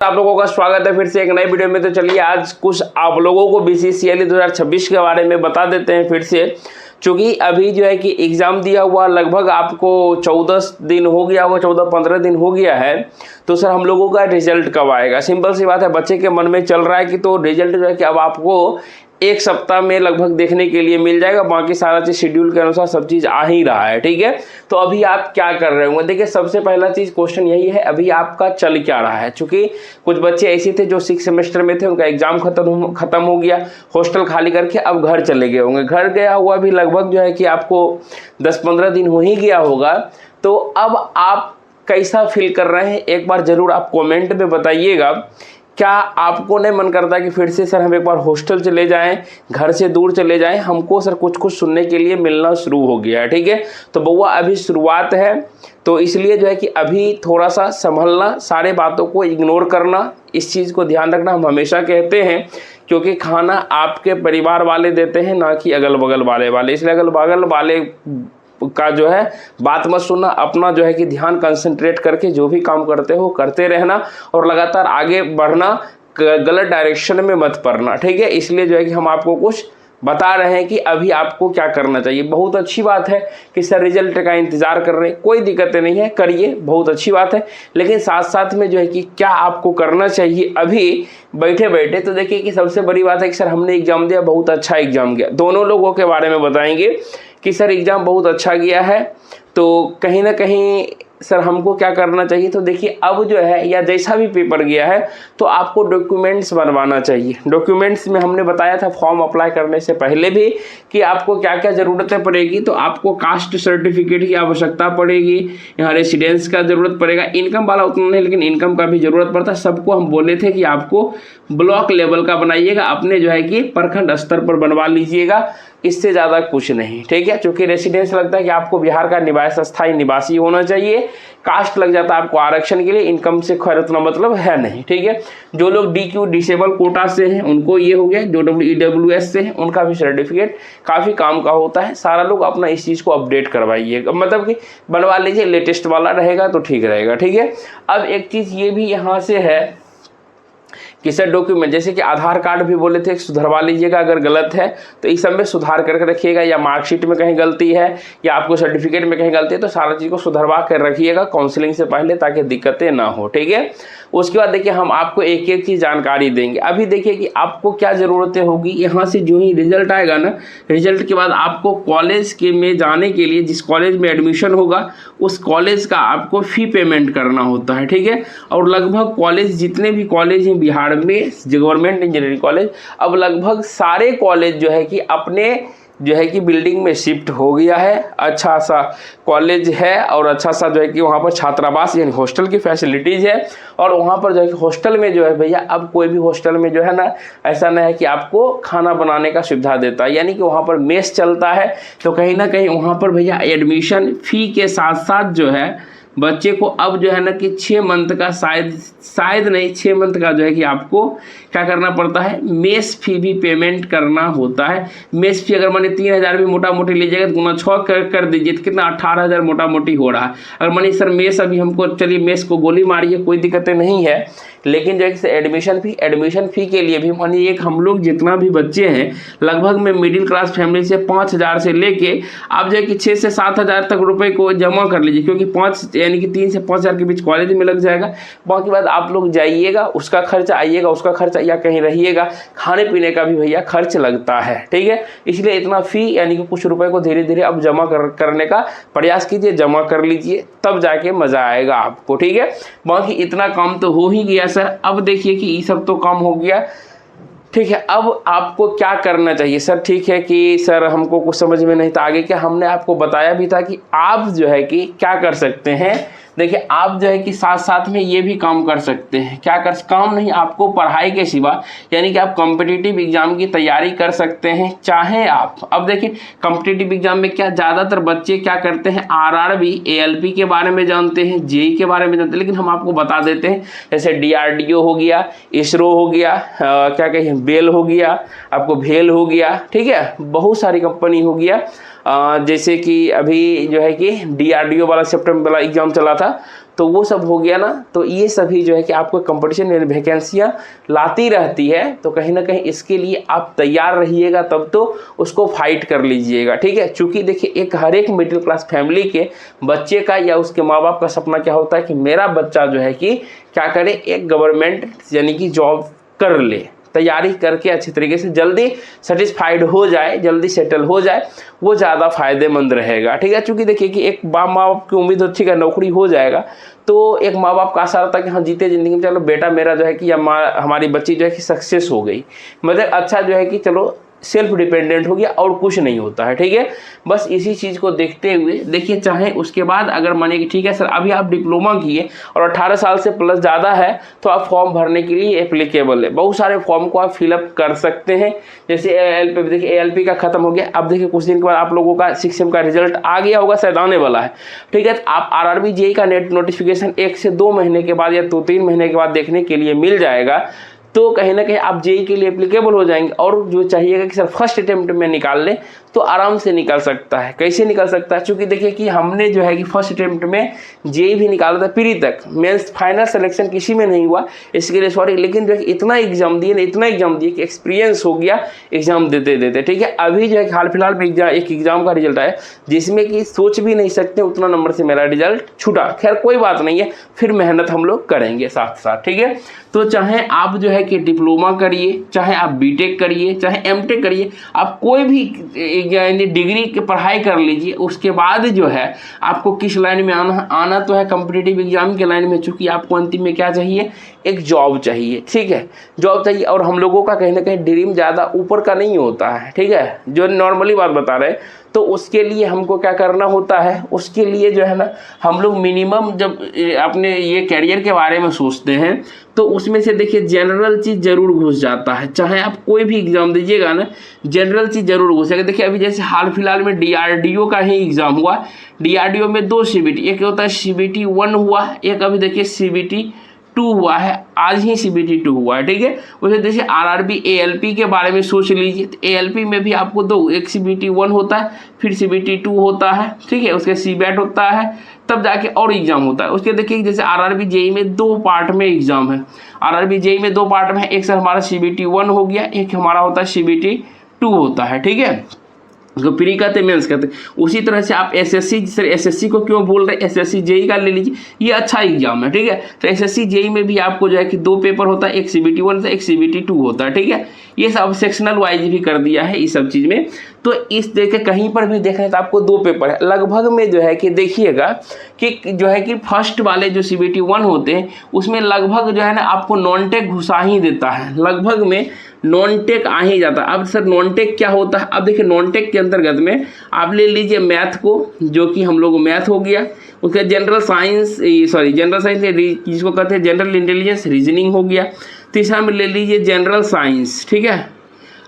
आप लोगों का स्वागत है फिर से एक नए वीडियो में। तो चलिए आज कुछ आप लोगों को बीसीसीएल 2026 के बारे में बता देते हैं फिर से, क्योंकि अभी जो है कि एग्ज़ाम दिया हुआ लगभग आपको 14 दिन हो गया होगा, 14-15 दिन हो गया है। तो सर हम लोगों का रिजल्ट कब आएगा? सिंपल सी बात है, बच्चे के मन में चल रहा है कि तो रिजल्ट जो है कि अब आपको एक सप्ताह में लगभग देखने के लिए मिल जाएगा। बाकी सारा चीज़ शेड्यूल के अनुसार सब चीज़ आ ही रहा है, ठीक है। तो अभी आप क्या कर रहे होंगे? देखिए सबसे पहला चीज़ क्वेश्चन यही है, अभी आपका चल क्या रहा है? चूँकि कुछ बच्चे ऐसे थे जो 6 सेमेस्टर में थे, उनका एग्जाम खत्म हो गया, हॉस्टल खाली करके अब घर चले गए होंगे। घर गया हुआ भी लगभग जो है कि आपको 10-15 दिन हो ही गया होगा। तो अब आप कैसा फील कर रहे हैं एक बार ज़रूर आप कमेंट में बताइएगा। क्या आपको नहीं मन करता कि फिर से सर हम एक बार हॉस्टल चले जाएं, घर से दूर चले जाएं? हमको सर कुछ सुनने के लिए मिलना शुरू हो गया है, ठीक है। तो बउआ अभी शुरुआत है, तो इसलिए जो है कि अभी थोड़ा सा संभलना, सारे बातों को इग्नोर करना, इस चीज़ को ध्यान रखना। हम हमेशा कहते हैं क्योंकि खाना आपके परिवार वाले देते हैं, ना कि अगल बगल वाले, इसलिए अगल बगल वाले का जो है बात मत सुनना। अपना जो है कि ध्यान कंसंट्रेट करके जो भी काम करते हो करते रहना और लगातार आगे बढ़ना, गलत डायरेक्शन में मत पड़ना, ठीक है। इसलिए जो है कि हम आपको कुछ बता रहे हैं कि अभी आपको क्या करना चाहिए। बहुत अच्छी बात है कि सर रिजल्ट का इंतज़ार कर रहे हैं, कोई दिक्कतें नहीं है, करिए, बहुत अच्छी बात है। लेकिन साथ साथ में जो है कि क्या आपको करना चाहिए अभी बैठे बैठे, तो देखिए कि सबसे बड़ी बात है कि सर हमने एग्ज़ाम दिया, बहुत अच्छा एग्ज़ाम गया। दोनों लोगों के बारे में बताएंगे कि सर एग्ज़ाम बहुत अच्छा गया है, तो कहीं ना कहीं सर हमको क्या करना चाहिए। तो देखिए अब जो है या जैसा भी पेपर गया है तो आपको डॉक्यूमेंट्स बनवाना चाहिए। डॉक्यूमेंट्स में हमने बताया था फॉर्म अप्लाई करने से पहले भी कि आपको क्या क्या ज़रूरतें पड़ेगी। तो आपको कास्ट सर्टिफिकेट की आवश्यकता पड़ेगी, यहाँ रेसिडेंस का ज़रूरत पड़ेगा, इनकम वाला उतना नहीं लेकिन इनकम का भी ज़रूरत पड़ता है। सबको हम बोले थे कि आपको ब्लॉक लेवल का बनाइएगा, अपने जो है कि प्रखंड स्तर पर बनवा लीजिएगा, इससे ज़्यादा कुछ नहीं, ठीक है। क्योंकि रेसिडेंस लगता है कि आपको बिहार का स्थायी निवासी होना चाहिए, कास्ट लग जाता है आपको आरक्षण के लिए, इनकम से खैर उतना मतलब है नहीं, ठीक है। जो लोग DQ डिसेबल कोटा से हैं उनको ये हो गया, जो EWS से हैं उनका भी सर्टिफिकेट काफ़ी काम का होता है। सारा लोग अपना इस चीज़ को अपडेट करवाइएगा, मतलब कि बनवा लीजिए, लेटेस्ट वाला रहेगा तो ठीक रहेगा, ठीक है। अब एक चीज़ ये भी यहाँ से है कि सर डॉक्यूमेंट जैसे कि आधार कार्ड भी बोले थे सुधरवा लीजिएगा, अगर गलत है तो इस सब में सुधार करके रखिएगा, या मार्कशीट में कहीं गलती है या आपको सर्टिफिकेट में कहीं गलती है तो सारा चीज़ को सुधरवा कर रखिएगा काउंसलिंग से पहले, ताकि दिक्कतें ना हो, ठीक है। उसके बाद देखिए हम आपको एक एक चीज़ जानकारी देंगे। अभी देखिए कि आपको क्या ज़रूरतें होगी। यहाँ से जो ही रिजल्ट आएगा ना, रिजल्ट के बाद आपको कॉलेज के में जाने के लिए, जिस कॉलेज में एडमिशन होगा उस कॉलेज का आपको फ़ी पेमेंट करना होता है, ठीक है। और लगभग कॉलेज जितने भी कॉलेज हैं बिहार में, गवर्नमेंट इंजीनियरिंग कॉलेज, अब लगभग सारे कॉलेज जो है कि अपने जो है कि बिल्डिंग में शिफ्ट हो गया है। अच्छा सा कॉलेज है और अच्छा सा जो है कि वहाँ पर छात्रावास यानी हॉस्टल की फैसिलिटीज़ है। और वहाँ पर जो है कि हॉस्टल में जो है भैया, अब कोई भी हॉस्टल में जो है ना ऐसा नहीं है कि आपको खाना बनाने का सुविधा देता है, यानी कि वहाँ पर मेस चलता है। तो कहीं ना कहीं वहाँ पर भैया एडमिशन फ़ी के साथ साथ जो है बच्चे को अब जो है ना कि 6 मंथ का शायद नहीं 6 मंथ का जो है कि आपको क्या करना पड़ता है, मेस फी भी पेमेंट करना होता है। मेस फी अगर माने 3,000 भी मोटा मोटी लीजिएगा तो गुना 6 कर दीजिए तो कितना 18,000 मोटा मोटी हो रहा है। अगर मानिए सर मेस अभी हमको, चलिए मेस को गोली मारिए, कोई दिक्कतें नहीं है, लेकिन जो है एडमिशन फ़ी के लिए भी मानिए एक हम लोग जितना भी बच्चे हैं लगभग में मिडिल क्लास फैमिली से 5,000 से लेके आप जो है कि 6 से 7,000 तक रुपए को जमा कर लीजिए, क्योंकि 5 यानी कि 3 से 5,000 के बीच कॉलेज में लग जाएगा। बाकी बात आप लोग जाइएगा उसका खर्चा, आइएगा उसका खर्चा, या कहीं रहिएगा खाने पीने का भी भैया खर्च लगता है, ठीक है। इसलिए इतना फ़ी यानी कि कुछ रुपए को धीरे धीरे अब जमा करने का प्रयास कीजिए, जमा कर लीजिए, तब जाके मज़ा आएगा आपको, ठीक है। बाकी इतना काम तो हो ही गया सर। अब देखिए कि ये सब तो काम हो गया, ठीक है। अब आपको क्या करना चाहिए सर? ठीक है कि सर हमको कुछ समझ में नहीं था, आगे क्या हमने आपको बताया भी था कि आप जो है कि क्या कर सकते हैं। देखिए आप जो है कि साथ साथ में ये भी काम कर सकते हैं। क्या कर काम नहीं, आपको पढ़ाई के सिवा यानी कि आप कॉम्पिटिटिव एग्जाम की तैयारी कर सकते हैं, चाहे आप। अब देखिए कॉम्पिटिटिव एग्जाम में क्या ज़्यादातर बच्चे क्या करते हैं, RRB ALP के बारे में जानते हैं, JEE के बारे में जानते हैं, लेकिन हम आपको बता देते हैं जैसे DRDO हो गया, ISRO हो गया, क्या कहें बेल हो गया, आपको भेल हो गया, ठीक है, बहुत सारी कंपनी हो गया, जैसे कि अभी जो है कि DRDO वाला सितंबर वाला एग्ज़ाम चला था, तो वो सब हो गया ना। तो ये सभी जो है कि आपको कंपटीशन में वैकेंसियाँ लाती रहती है, तो कहीं ना कहीं इसके लिए आप तैयार रहिएगा, तब तो उसको फाइट कर लीजिएगा, ठीक है। चूँकि देखिए हर एक मिडिल क्लास फैमिली के बच्चे का या उसके माँ बाप का सपना क्या होता है कि मेरा बच्चा जो है कि क्या करे, एक गवर्नमेंट यानी कि जॉब कर ले, तैयारी करके अच्छी तरीके से जल्दी सेटिस्फाइड हो जाए, जल्दी सेटल हो जाए, वो ज़्यादा फायदेमंद रहेगा, ठीक है। चूँकि देखिए कि एक माँ बाप की उम्मीद होती है नौकरी हो जाएगा, तो एक माँ बाप का आशा रहता है कि हाँ जीते ज़िंदगी में, चलो बेटा मेरा जो है कि हमारी बच्ची जो है कि सक्सेस हो गई, मतलब अच्छा जो है कि चलो सेल्फ डिपेंडेंट हो गया और कुछ नहीं होता है, ठीक है। बस इसी चीज़ को देखते हुए देखिए, चाहे उसके बाद अगर माने कि ठीक है सर अभी आप डिप्लोमा किए और 18 साल से प्लस ज़्यादा है, तो आप फॉर्म भरने के लिए एप्लीकेबल है। बहुत सारे फॉर्म को आप फिलअप कर सकते हैं, जैसे ALP, देखिए ALP का खत्म हो गया, अब देखिए कुछ दिन के बाद आप लोगों का 6 सेम का रिजल्ट आ गया होगा, शायद आने वाला है, ठीक है। तो आप RRB JEE का नेट नोटिफिकेशन 1 से 2 महीने के बाद या 2-3 महीने के बाद देखने के लिए मिल जाएगा, तो कहीं ना कहीं आप JEE के लिए एप्लीकेबल हो जाएंगे। और जो चाहिएगा कि सर फर्स्ट अटेम्प्ट में निकाल ले, तो आराम से निकल सकता है। कैसे निकल सकता है? क्योंकि देखिए कि हमने जो है कि फर्स्ट अटेम्प्ट में JEE भी निकाला था प्री तक, मेंस फाइनल सिलेक्शन किसी में नहीं हुआ, इसके लिए सॉरी, लेकिन जो है इतना एग्जाम दिए ना, इतना एग्जाम दिए कि एक्सपीरियंस हो गया एग्जाम देते देते, ठीक है। अभी जो है हाल फिलहाल में एक एग्जाम का रिजल्ट आया जिसमें कि सोच भी नहीं सकते उतना नंबर से मेरा रिजल्ट छूटा। खैर कोई बात नहीं है, फिर मेहनत हम लोग करेंगे साथ साथ, ठीक है। तो चाहे आप जो है कि डिप्लोमा करिए, चाहे आप BTech करिए, चाहे MTech करिए, आप कोई भी यानी डिग्री की पढ़ाई कर लीजिए, उसके बाद जो है आपको किस लाइन में आना तो है कॉम्पिटिटिव एग्जाम के लाइन में। चूँकि आपको अंतिम में क्या चाहिए, एक जॉब चाहिए, ठीक है, जॉब चाहिए। और हम लोगों का कहीं ना कहीं ड्रीम ज़्यादा ऊपर का नहीं होता है, ठीक है, जो नॉर्मली बात बता रहे हैं। तो उसके लिए हमको क्या करना होता है, उसके लिए जो है ना हम लोग मिनिमम जब अपने ये कैरियर के बारे में सोचते हैं, तो उसमें से देखिए जनरल चीज़ जरूर घुस जाता है। चाहे आप कोई भी एग्ज़ाम दीजिएगा ना, जनरल चीज़ जरूर घुसेगा। देखिए अभी जैसे हाल फिलहाल में DRDO का ही एग्ज़ाम हुआ, DRDO में 2 CBT, एक होता है CBT 1 हुआ, एक अभी देखिए CBT 2 हुआ है, आज ही CBT 2 हुआ है, ठीक है। उसे जैसे RRB ALP के बारे में सोच लीजिए, तो ALP में भी आपको 2, एक CBT 1 होता है, फिर CBT 2 होता है, ठीक है, उसके CBAT होता है, तब जाके और एग्जाम होता है। उसके देखिए जैसे RRB JEE में 2 पार्ट में एग्जाम है, RRB JEE में 2 पार्ट में है, एक सर हमारा CBT 1 हो गया, एक हमारा होता है CBT 2 होता है, ठीक है, उसको प्री कहते मेंस कहते। उसी तरह से आप SSC, सर SSC को क्यों बोल रहे हैं, SSC JEE का ले लीजिए, ये अच्छा एग्जाम है, ठीक है। तो SSC JEE में भी आपको जो है कि 2 पेपर होता है, एक CBT 1 से एक CBT 2 होता है, ठीक है। ये सब सेक्शनल वाइज भी कर दिया है इस सब चीज़ में। तो इस देखे कहीं पर भी देख रहे हैं तो आपको 2 पेपर है लगभग में, जो है कि देखिएगा कि जो है कि फर्स्ट वाले जो CBT 1 होते हैं उसमें लगभग जो है ना आपको नॉन टेक घुसा ही देता है, लगभग में नॉन टेक आ ही जाता है। अब सर नॉन टेक क्या होता है, अब देखिए नॉन टेक के अंतर्गत में आप ले लीजिए मैथ को, जो कि हम लोग मैथ हो गया, उसके जनरल साइंस जिसको कहते हैं जनरल इंटेलिजेंस रीजनिंग हो गया, तीसरा में ले लीजिए जनरल साइंस, ठीक है।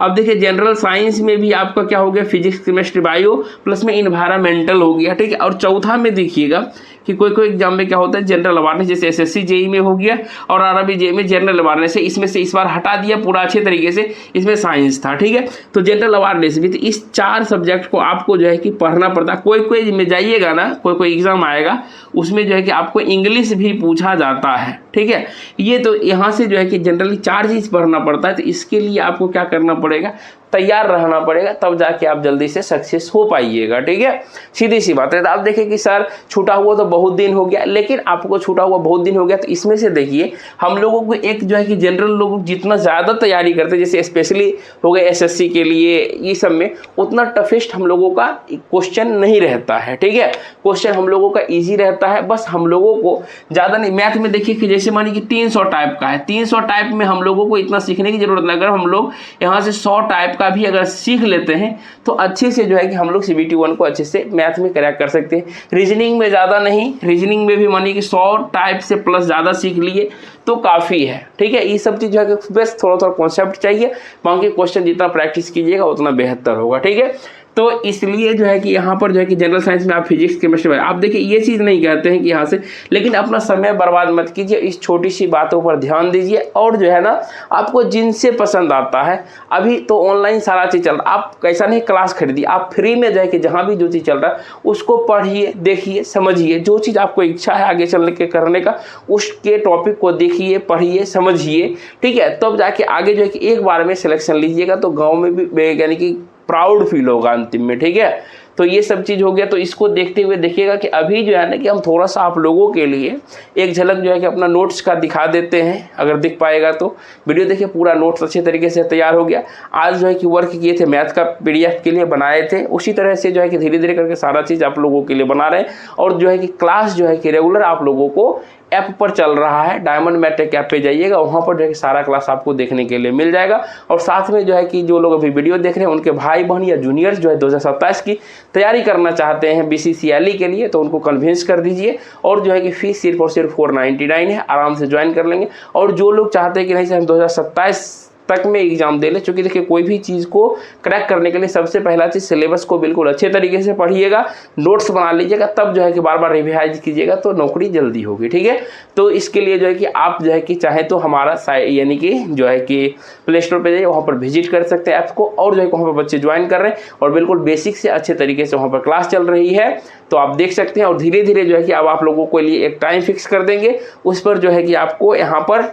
अब देखिए जनरल साइंस में भी आपका क्या हो गया, फिजिक्स केमिस्ट्री बायो प्लस में इन्वायरमेंटल हो गया, ठीक है। और चौथा में देखिएगा कि कोई एग्जाम में क्या होता है जनरल अवेयरनेस, जैसे SSC JEE में हो गया और RRB JEE में जनरल अवेयरनेस है, इसमें से इस बार हटा दिया पूरा अच्छे तरीके से, इसमें साइंस था, ठीक है। तो जनरल अवेयरनेस भी, तो इस 4 सब्जेक्ट को आपको जो है कि पढ़ना पड़ता है। कोई में जाइएगा ना, कोई एग्जाम आएगा उसमें जो है कि आपको इंग्लिश भी पूछा जाता है, ठीक है। ये तो यहाँ से जो है कि जनरली 4 चीज़ पढ़ना पड़ता है। तो इसके लिए आपको क्या करना पड़ेगा, तैयार रहना पड़ेगा, तब जाके आप जल्दी से सक्सेस हो पाइएगा, ठीक है, सीधी सी बात है। तो आप देखिए कि सर छूटा हुआ तो बहुत दिन हो गया, लेकिन आपको छूटा हुआ बहुत दिन हो गया, तो इसमें से देखिए हम लोगों को एक जो है कि जनरल लोग जितना ज़्यादा तैयारी करते हैं, जैसे स्पेशली हो गए SSC के लिए, ये सब में उतना टफेस्ट हम लोगों का क्वेश्चन नहीं रहता है, ठीक है। क्वेश्चन हम लोगों का ईजी रहता है, बस हम लोगों को ज़्यादा नहीं। मैथ में देखिए कि जैसे मानिए कि 300 टाइप का है, 300 टाइप में हम लोगों को इतना सीखने की जरूरत नहीं। अगर हम लोग यहाँ से 100 टाइप का भी अगर सीख लेते हैं तो अच्छे से जो है कि हम लोग CBT 1 को अच्छे से मैथ में क्रैक कर सकते हैं। रीजनिंग में ज़्यादा नहीं, रीजनिंग में भी मानिए कि 100 टाइप से प्लस ज़्यादा सीख लिए तो काफ़ी है, ठीक है। ये सब चीज़ जो है कि बस थोड़ा कॉन्सेप्ट चाहिए, बाकी क्वेश्चन जितना प्रैक्टिस कीजिएगा उतना बेहतर होगा, ठीक है। तो इसलिए जो है कि यहाँ पर जो है कि जनरल साइंस में आप फिजिक्स केमिस्ट्री, आप देखिए ये चीज़ नहीं कहते हैं कि यहाँ से, लेकिन अपना समय बर्बाद मत कीजिए, इस छोटी सी बातों पर ध्यान दीजिए। और जो है ना, आपको जिनसे पसंद आता है, अभी तो ऑनलाइन सारा चीज़ चल रहा है, आप कैसा नहीं क्लास खरीदिए, आप फ्री में जो है कि जहाँ भी जो चीज़ चल रहा है उसको पढ़िए, देखिए, समझिए। जो चीज़ आपको इच्छा है आगे चलने के करने का, उसके टॉपिक को देखिए, पढ़िए, समझिए, ठीक है। तब जाके आगे जो है कि एक बार में सिलेक्शन लीजिएगा तो गाँव में भी यानी कि प्राउड फील होगा अंतिम में, ठीक है। तो ये सब चीज़ हो गया। तो इसको देखते हुए देखिएगा कि अभी जो है ना कि हम थोड़ा सा आप लोगों के लिए एक झलक जो है कि अपना नोट्स का दिखा देते हैं, अगर दिख पाएगा तो। वीडियो देखिए, पूरा नोट्स अच्छे तरीके से तैयार हो गया। आज जो है कि वर्क किए थे, मैथ का PDF के लिए बनाए थे, उसी तरह से जो है कि धीरे धीरे करके सारा चीज़ आप लोगों के लिए बना रहे हैं। और जो है कि क्लास जो है कि रेगुलर आप लोगों को ऐप पर चल रहा है, डायमंड मैट्रिक ऐप पे जाइएगा, वहाँ पर जो है कि सारा क्लास आपको देखने के लिए मिल जाएगा। और साथ में जो है कि जो लोग अभी वीडियो देख रहे हैं, उनके भाई बहन या जूनियर्स जो है 2027 की तैयारी करना चाहते हैं BCCLE के लिए, तो उनको कन्विंस कर दीजिए। और जो है कि फीस सिर्फ और सिर्फ 499 है, आराम से ज्वाइन कर लेंगे। और जो लोग चाहते हैं कि नहीं सर हम 2027 तक में एग्जाम दे ले, क्योंकि देखिए कोई भी चीज़ को क्रैक करने के लिए सबसे पहला चीज़ सिलेबस को बिल्कुल अच्छे तरीके से पढ़िएगा, नोट्स बना लीजिएगा, तब जो है कि बार बार रिवाइज कीजिएगा तो नौकरी जल्दी होगी, ठीक है। तो इसके लिए जो है कि आप जो है कि चाहे तो हमारा यानी कि जो है कि प्ले स्टोर पर जाइए, वहाँ पर विजिट कर सकते हैं ऐप को। और जो है कि वहाँ पर बच्चे ज्वाइन कर रहे हैं और बिल्कुल बेसिक से अच्छे तरीके से वहाँ पर क्लास चल रही है, तो आप देख सकते हैं। और धीरे धीरे जो है कि अब आप लोगों के लिए एक टाइम फिक्स कर देंगे, उस पर जो है कि आपको यहाँ पर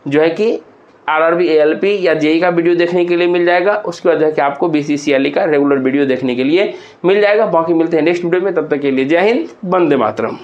जो है कि RRB ALP या JEE का वीडियो देखने के लिए मिल जाएगा। उसके बाद जो है कि आपको BCCLE का रेगुलर वीडियो देखने के लिए मिल जाएगा। बाकी मिलते हैं नेक्स्ट वीडियो में, तब तक के लिए जय हिंद, वंदे मातरम।